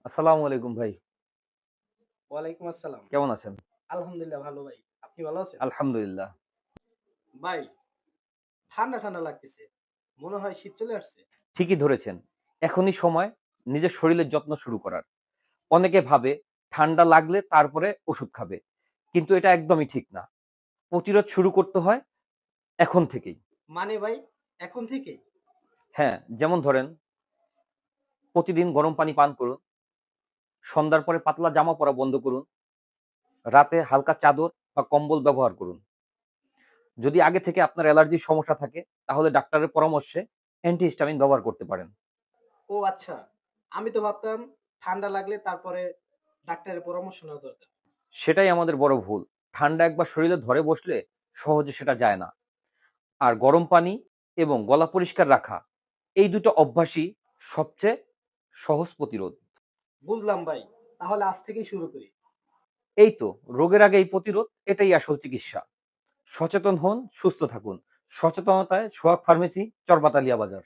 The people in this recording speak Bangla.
আসসালামু আলাইকুম ভাই। ওয়ালাইকুম আসসালাম। কেমন আছেন? আলহামদুলিল্লাহ ভালো ভাই। আপনি ভালো আছেন? আলহামদুলিল্লাহ। ভাই ঠান্ডা, ঠান্ডা লাগতেছে। মনে হয় শীত চলে আসছে। ঠিকই ধরেছেন। এখনই সময় নিজের শরীরের যত্ন শুরু করার। অনেকে ভাবে ঠান্ডা লাগলে তারপরে ওষুধ খাবে। কিন্তু এটা একদমই ঠিক না। প্রতিরোধ শুরু করতে হয় এখন থেকেই। মানে ভাই এখন থেকেই? হ্যাঁ, যেমন ধরেন প্রতিদিন গরম পানি পান করুন, সন্ধ্যার পরে পাতলা জামা পরা বন্ধ করুন, রাতে হালকা চাদর বা কম্বল ব্যবহার করুন। যদি আগে থেকে আপনার অ্যালার্জির সমস্যা থাকে তাহলে ডাক্তারের পরামর্শে অ্যান্টিহিস্টামিন ব্যবহার করতে পারেন। ও আচ্ছা। আমি তো ভাবতাম ঠান্ডা লাগলে তারপরে ডাক্তারের পরামর্শ নেওয়া দরকার। সেটাই আমাদের বড় ভুল। ঠান্ডা একবার শরীরে ধরে বসলে সহজে সেটা যায় না। আর গরম পানি এবং গলা পরিষ্কার রাখা এই দুটো অভ্যাসই সবচেয়ে সহজ প্রতিরোধ। বুঝলাম ভাই। তাহলে আজ থেকেই শুরু করি। এই তো রোগের আগে এই প্রতিরোধ এটাই আসল চিকিৎসা। সচেতন হন, সুস্থ থাকুন। সচেতনতায় সোহাগ ফার্মেসি, চরবাতালিয়া বাজার।